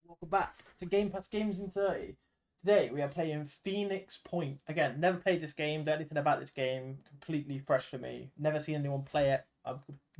Welcome back to Game Pass Games in 30. Today we are playing Phoenix Point. Again, never played this game, don't know anything about this game, completely fresh to me. Never seen anyone play it, I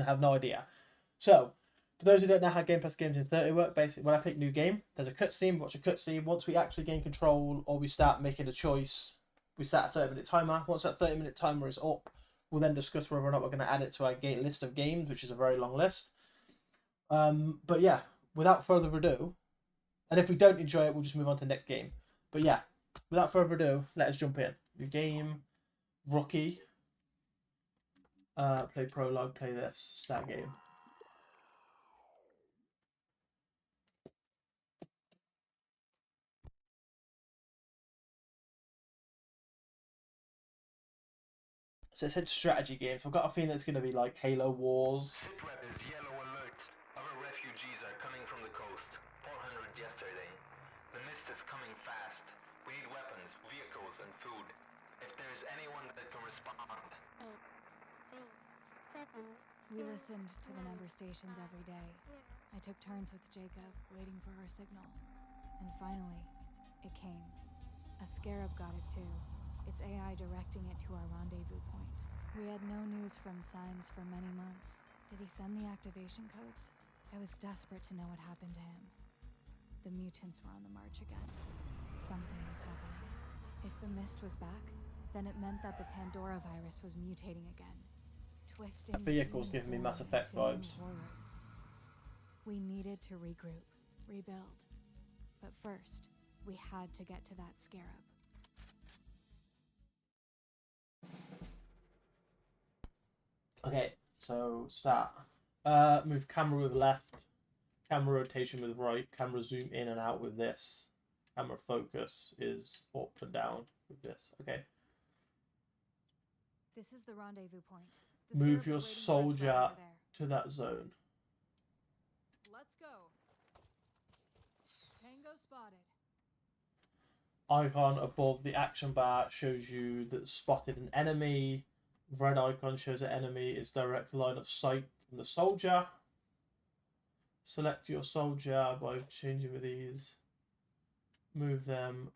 have no idea. So, for those who don't know how Game Pass Games in 30 work, basically when I pick new game, there's a cutscene, watch a cutscene. Once we actually gain control or we start making a choice, we start a 30-minute timer. Once that 30-minute timer is up, we'll then discuss whether or not we're going to add it to our list of games, which is a very long list. But yeah, without further ado, and if we don't enjoy it, we'll just move on to the next game. But yeah, without further ado, let us jump in. New game, rookie. Play prologue, play this, start game. So it said strategy games. So I've got a feeling it's going to be like Halo Wars. Sitrep is yellow alert. Other refugees are coming from the coast. 400 yesterday. The mist is coming fast. We need weapons, vehicles, and food. If there's anyone that can respond. 8, 3, 7. We listened to the number stations every day. I took turns with Jacob, waiting for our signal. And finally, it came. A scarab got it too. Its AI directing it to our rendezvous point. We had no news from Symes for many months. Did he send the activation codes? I was desperate to know what happened to him. The mutants were on the march again. Something was happening. If the mist was back, then it meant that the Pandora virus was mutating again. Twisting That vehicle's giving me Mass Effect vibes. Horrors. We needed to regroup, rebuild. But first, we had to get to that scarab. Okay, so start. Move camera with left, camera rotation with right, camera zoom in and out with this. Camera focus is up and down with this. Okay. This is the rendezvous point. The Move scarab your is waiting for us right soldier over there. to that zone. Let's go. Tango spotted. Icon above the action bar shows you that spotted an enemy. Red icon shows an enemy is direct line of sight from the soldier. Select your soldier by changing with these. Move them.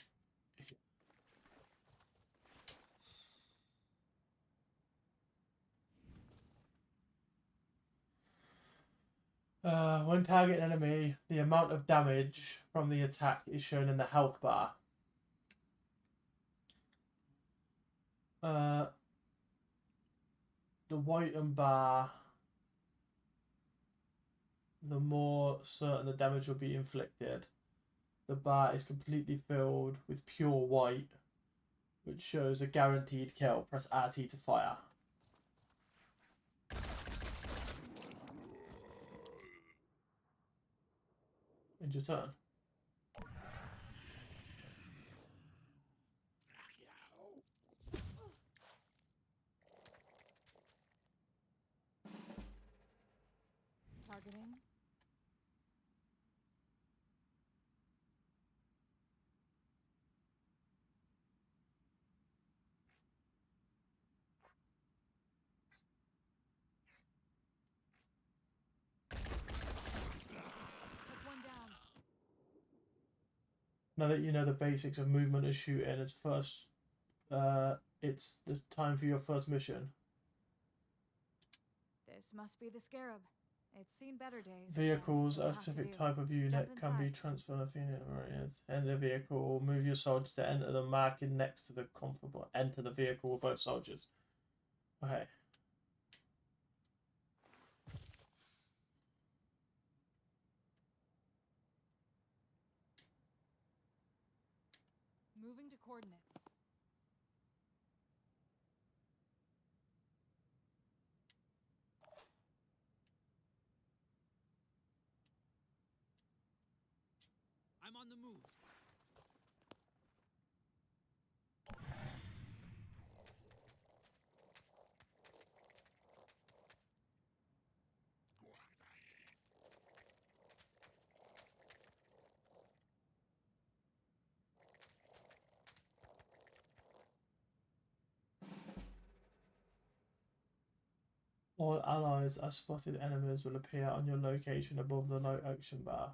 When targeting enemy, the amount of damage from the attack is shown in the health bar. The whiten bar, the more certain the damage will be inflicted. The bar is completely filled with pure white, which shows a guaranteed kill. Press RT to fire. End your turn. Targeting. Took one down. Now that you know the basics of movement and shooting, it's the time for your first mission. This must be the scarab. It's seen better days. Vehicles, but a it'll have to specific do. type of unit Jump can be inside. transferred. Enter the vehicle. Move your soldiers to enter the marking next to the comparable. Enter the vehicle with both soldiers. Okay. Moving to coordinates. I'm on the move. All allies as spotted enemies will appear on your location above the light action bar.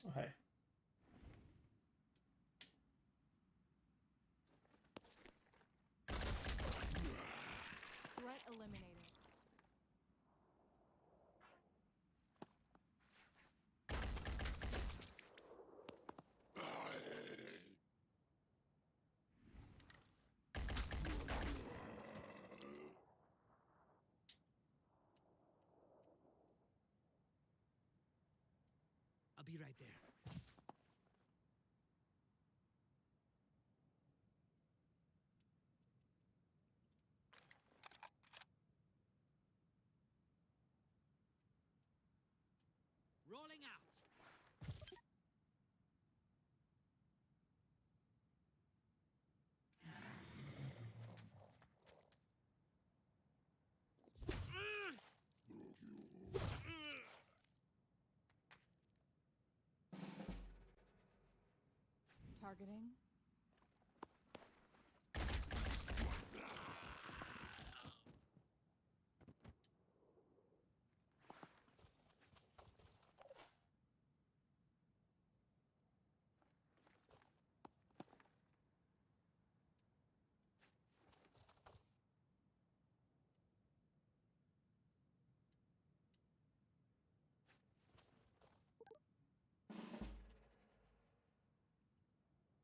Okay. Threat eliminated. I'll be right there. Rolling out. Targeting.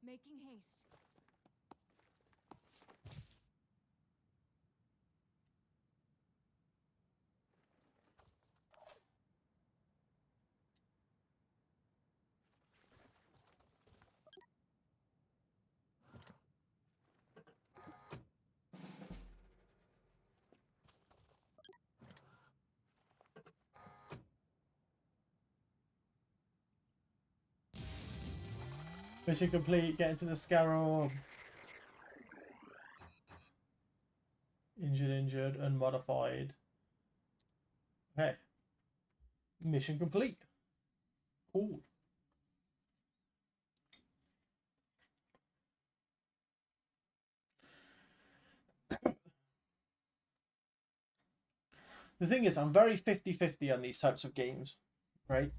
Making haste. Mission complete. Get into the scarab. Injured, unmodified. Okay. Mission complete. Cool. The thing is, I'm very 50-50 on these types of games, right?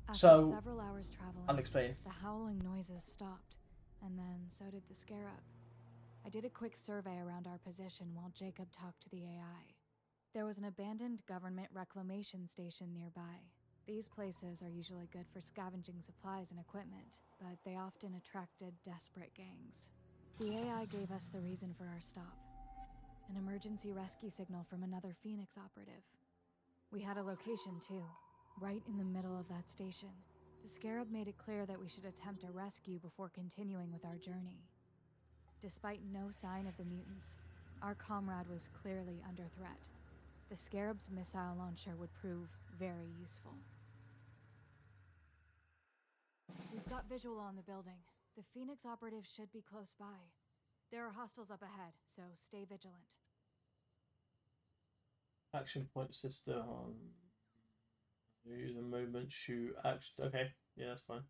After So, several hours traveling, I'll explain. the howling noises stopped, and then so did the scarab. I did a quick survey around our position while Jacob talked to the AI. There was an abandoned government reclamation station nearby. These places are usually good for scavenging supplies and equipment, but they often attracted desperate gangs. The AI gave us the reason for our stop. An emergency rescue signal from another Phoenix operative. We had a location too, right in the middle of that station. The scarab made it clear that we should attempt a rescue before continuing with our journey. Despite no sign of the mutants, our comrade was clearly under threat. The scarab's missile launcher would prove very useful. We've got visual on the building. The Phoenix operative should be close by. There are hostiles up ahead, so stay vigilant. Action point system. Use a movement, shoot, action. Okay, yeah, that's fine.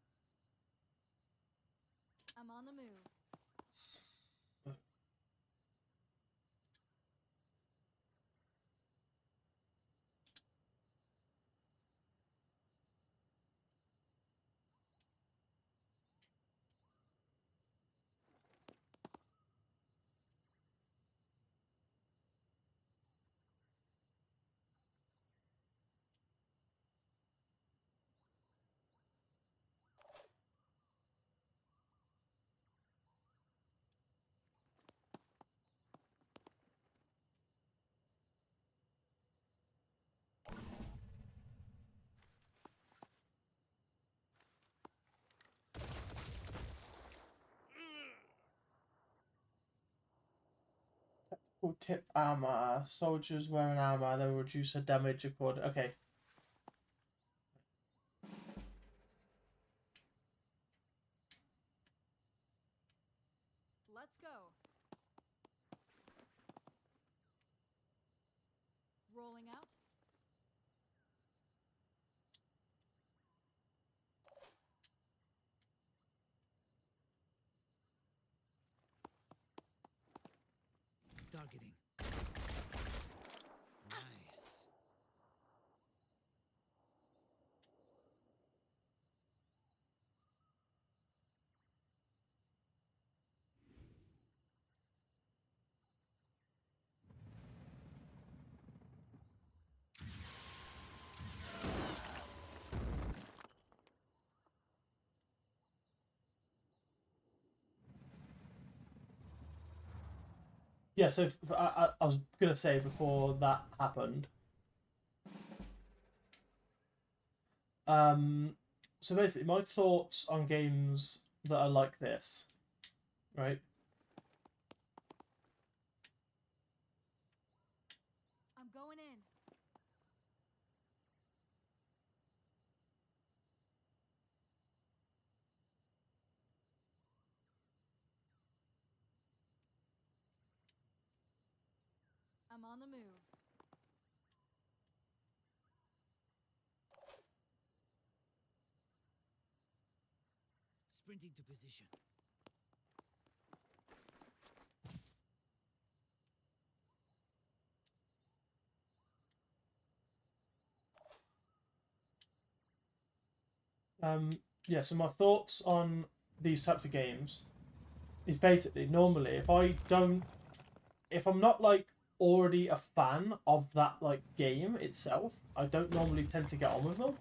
I'm on the move. Tip armor. Soldiers wearing armor, they reduce their damage according. Okay. Let's go. Rolling out. Targeting. Nice. Yeah, so I was gonna say before that happened. Um, so basically, my thoughts on games that are like this, right? I'm going in. I'm on the move. Sprinting to position. Yeah. So my thoughts on these types of games is basically normally if I'm not like already a fan of that like game itself, I don't normally tend to get on with them.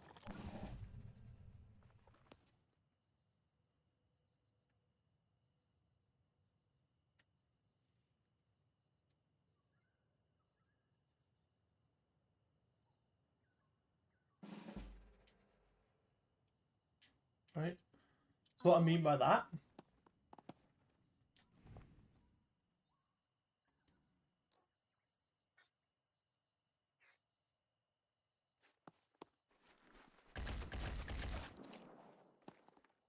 Right. So what I mean by that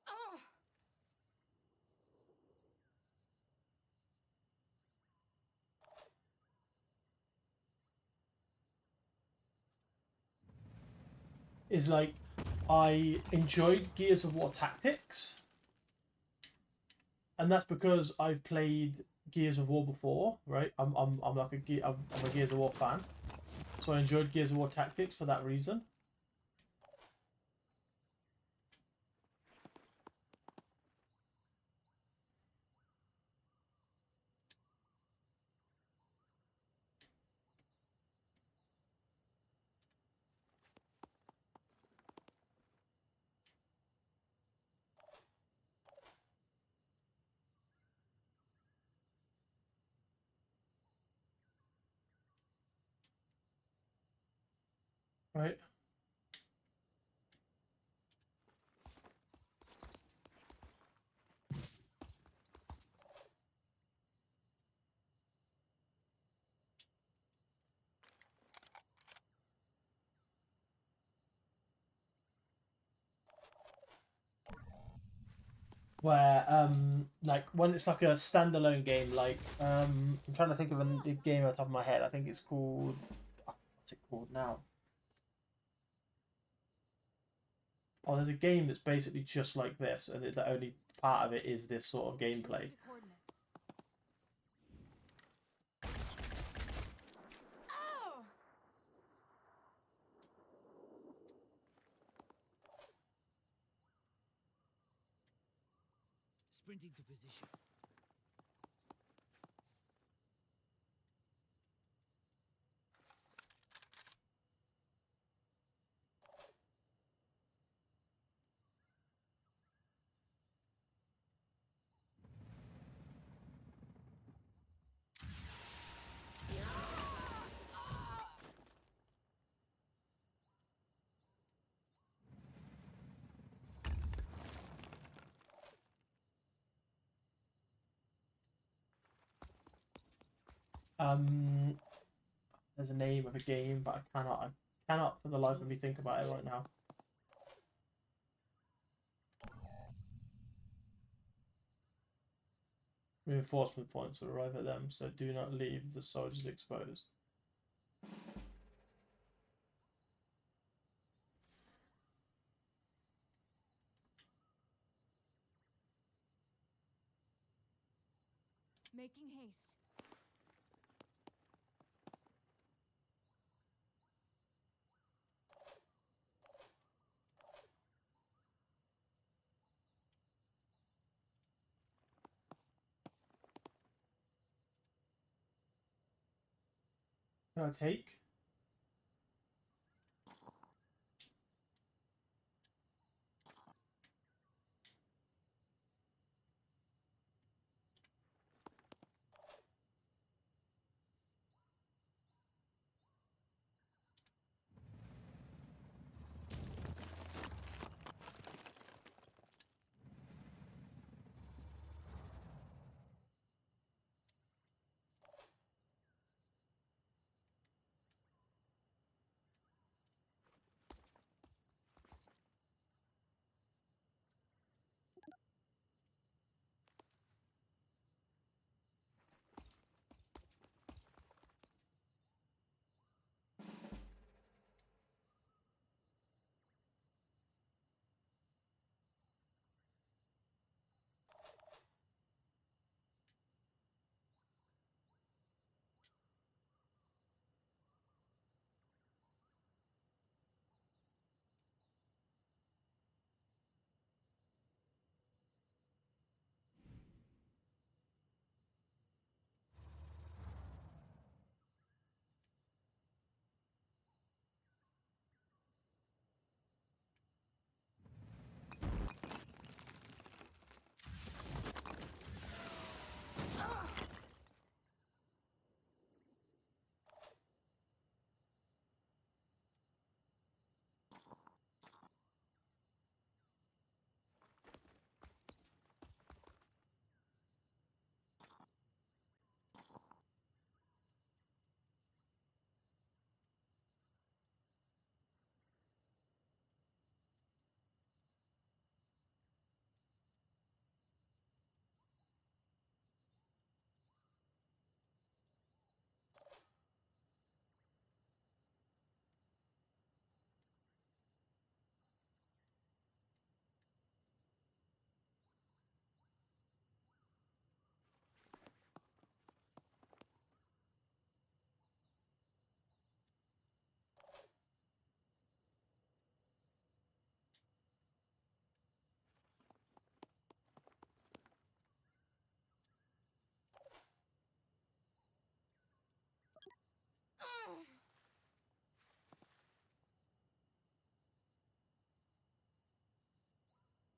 Oh! is like I enjoyed Gears of War Tactics, and that's because I've played Gears of War before, right? I'm like I'm a Gears of War fan, so I enjoyed Gears of War Tactics for that reason, right? Where like when it's like a standalone game, like I'm trying to think of a game off the top of my head. I think it's called what's it called now? Oh, there's a game that's basically just like this, and the only part of it is this sort of gameplay. To coordinates. Oh! Sprinting to position. Um, there's a name of a game, but I cannot for the life of me think about it right now. Reinforcement points will arrive at them, so do not leave the soldiers exposed. Making haste. Can I take?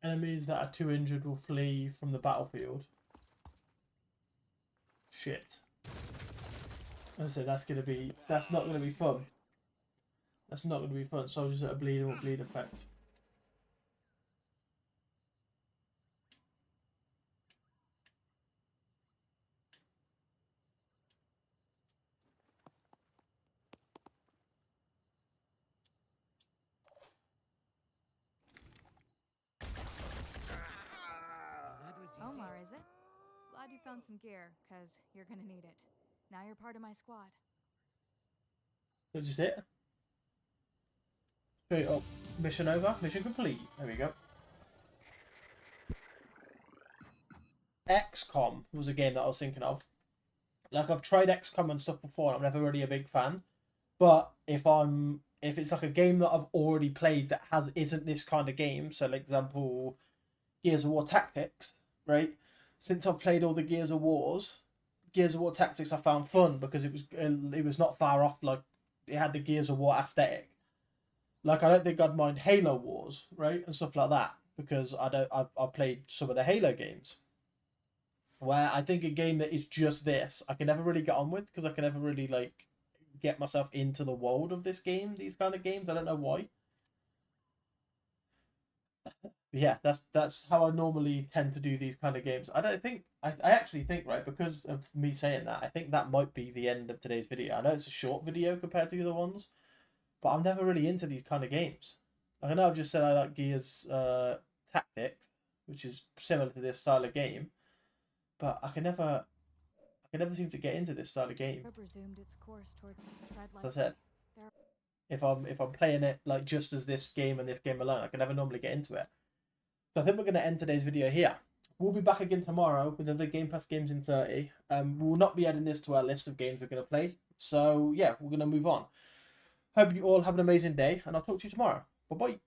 Enemies that are too injured will flee from the battlefield. Shit. I say that's not gonna be fun. That's not gonna be fun. Soldiers that are bleeding will bleed effect. That was easy. Omar, is it? Glad you found some gear, cause you're gonna need it. Now you're part of my squad. That's just it. Straight up. Mission over. Mission complete. There we go. XCOM was a game that I was thinking of. Like, I've tried XCOM and stuff before, and I'm never really a big fan. But if it's like a game that I've already played that isn't this kind of game, so like example, Gears of War Tactics, right? Since I've played all the Gears of War Tactics, I found fun because it was not far off. Like, it had the Gears of War aesthetic. Like, I don't think I'd mind Halo Wars, right, and stuff like that, because I've played some of the Halo games. Where I think a game that is just this, I can never really get on with, because I can never really like get myself into the world of this game. These kind of games, I don't know why. But yeah, that's how I normally tend to do these kind of games. I actually think, right, because of me saying that, I think that might be the end of today's video. I know it's a short video compared to the other ones, but I'm never really into these kind of games. Like, I know I've just said I like Gears Tactics, which is similar to this style of game, but I can never seem to get into this style of game. Resumed its course toward As I said, if I'm playing it like just as this game and this game alone, I can never normally get into it. So I think we're going to end today's video here. We'll be back again tomorrow with another Game Pass games in 30. We will not be adding this to our list of games we're going to play. So yeah, we're going to move on. Hope you all have an amazing day, and I'll talk to you tomorrow. Bye bye.